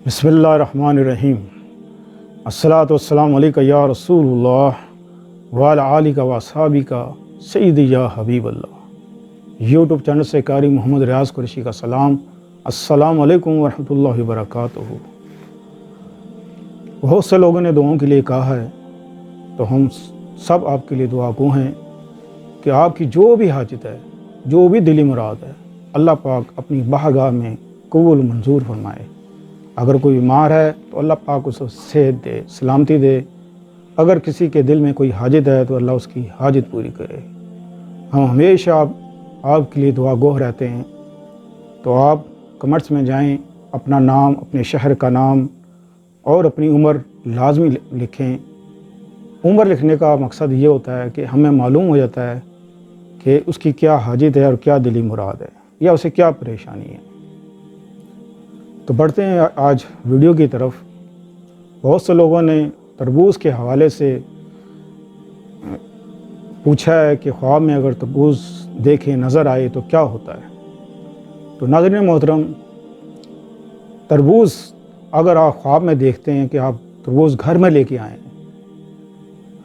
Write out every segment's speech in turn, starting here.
بسم اللہ الرحمن الرحیم۔ الصلاۃ والسلام علیکہ یا رسول اللہ وعلی آلہ و اصحابہ سیدی یا حبیب اللہ۔ یوٹیوب چینل سے قاری محمد ریاض قریشی کا سلام۔ السلام علیکم ورحمۃ اللہ وبرکاتہ۔ بہت سے لوگوں نے دعاؤں کے لیے کہا ہے، تو ہم سب آپ کے لیے دعا گو ہیں کہ آپ کی جو بھی حاجت ہے، جو بھی دلی مراد ہے، اللہ پاک اپنی بارگاہ میں قبول منظور فرمائے۔ اگر کوئی بیمار ہے تو اللہ پاک اسے صحت دے، سلامتی دے۔ اگر کسی کے دل میں کوئی حاجت ہے تو اللہ اس کی حاجت پوری کرے۔ ہم ہمیشہ آپ کے لیے دعا گو رہتے ہیں، تو آپ کمنٹس میں جائیں، اپنا نام، اپنے شہر کا نام اور اپنی عمر لازمی لکھیں۔ عمر لکھنے کا مقصد یہ ہوتا ہے کہ ہمیں معلوم ہو جاتا ہے کہ اس کی کیا حاجت ہے اور کیا دلی مراد ہے یا اسے کیا پریشانی ہے۔ تو بڑھتے ہیں آج ویڈیو کی طرف۔ بہت سے لوگوں نے تربوز کے حوالے سے پوچھا ہے کہ خواب میں اگر تربوز دیکھیں، نظر آئے تو کیا ہوتا ہے۔ تو ناظرین محترم، تربوز اگر آپ خواب میں دیکھتے ہیں کہ آپ تربوز گھر میں لے کے آئیں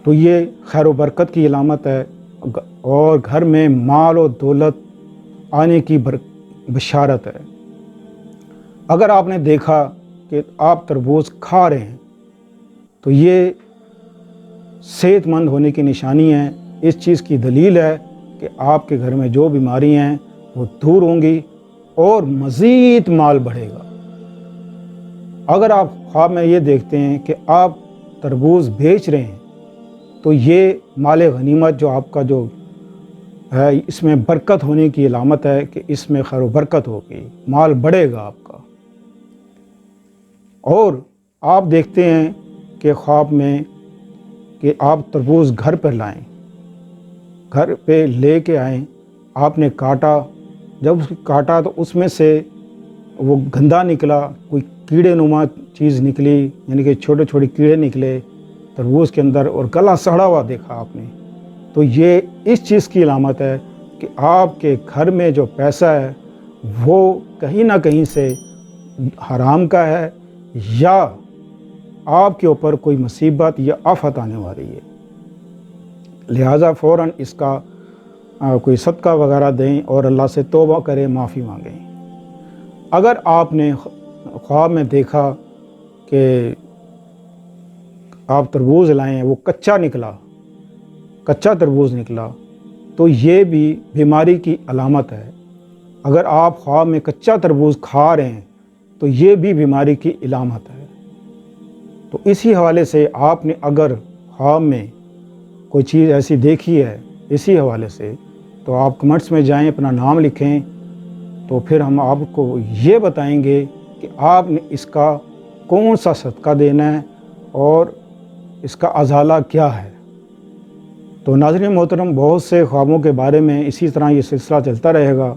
تو یہ خیر و برکت کی علامت ہے اور گھر میں مال و دولت آنے کی بشارت ہے۔ اگر آپ نے دیکھا کہ آپ تربوز کھا رہے ہیں تو یہ صحت مند ہونے کی نشانی ہے۔ اس چیز کی دلیل ہے کہ آپ کے گھر میں جو بیماری ہیں وہ دور ہوں گی اور مزید مال بڑھے گا۔ اگر آپ خواب میں یہ دیکھتے ہیں کہ آپ تربوز بیچ رہے ہیں تو یہ مال غنیمت جو آپ کا جو ہے، اس میں برکت ہونے کی علامت ہے کہ اس میں خیر و برکت ہوگی، مال بڑھے گا آپ کا۔ اور آپ دیکھتے ہیں کہ خواب میں کہ آپ تربوز گھر پر لائیں، گھر پہ لے کے آئیں، آپ نے کاٹا، جب اس کو کاٹا تو اس میں سے وہ گندا نکلا، کوئی کیڑے نما چیز نکلی، یعنی کہ چھوٹے چھوٹے کیڑے نکلے تربوز کے اندر اور گلا سڑا ہوا دیکھا آپ نے، تو یہ اس چیز کی علامت ہے کہ آپ کے گھر میں جو پیسہ ہے وہ کہیں نہ کہیں سے حرام کا ہے یا آپ کے اوپر کوئی مصیبت یا آفت آنے والی ہے۔ لہٰذا فوراً اس کا کوئی صدقہ وغیرہ دیں اور اللہ سے توبہ کریں، معافی مانگیں۔ اگر آپ نے خواب میں دیکھا کہ آپ تربوز لائیں، وہ کچا نکلا، کچا تربوز نکلا، تو یہ بھی بیماری کی علامت ہے۔ اگر آپ خواب میں کچا تربوز کھا رہے ہیں تو یہ بھی بیماری کی علامت ہے۔ تو اسی حوالے سے آپ نے اگر خواب میں کوئی چیز ایسی دیکھی ہے اسی حوالے سے، تو آپ کمنٹس میں جائیں، اپنا نام لکھیں، تو پھر ہم آپ کو یہ بتائیں گے کہ آپ نے اس کا کون سا صدقہ دینا ہے اور اس کا ازالہ کیا ہے۔ تو ناظرین محترم، بہت سے خوابوں کے بارے میں اسی طرح یہ سلسلہ چلتا رہے گا۔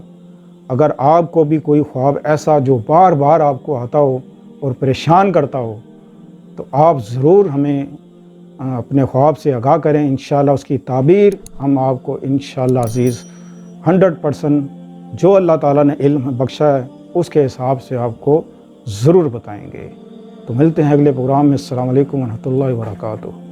اگر آپ کو بھی کوئی خواب ایسا جو بار بار آپ کو آتا ہو اور پریشان کرتا ہو تو آپ ضرور ہمیں اپنے خواب سے آگاہ کریں۔ انشاءاللہ اس کی تعبیر ہم آپ کو انشاءاللہ عزیز 100% جو اللہ تعالیٰ نے علم بخشا ہے اس کے حساب سے آپ کو ضرور بتائیں گے۔ تو ملتے ہیں اگلے پروگرام میں۔ السلام علیکم ورحمۃ اللہ وبرکاتہ۔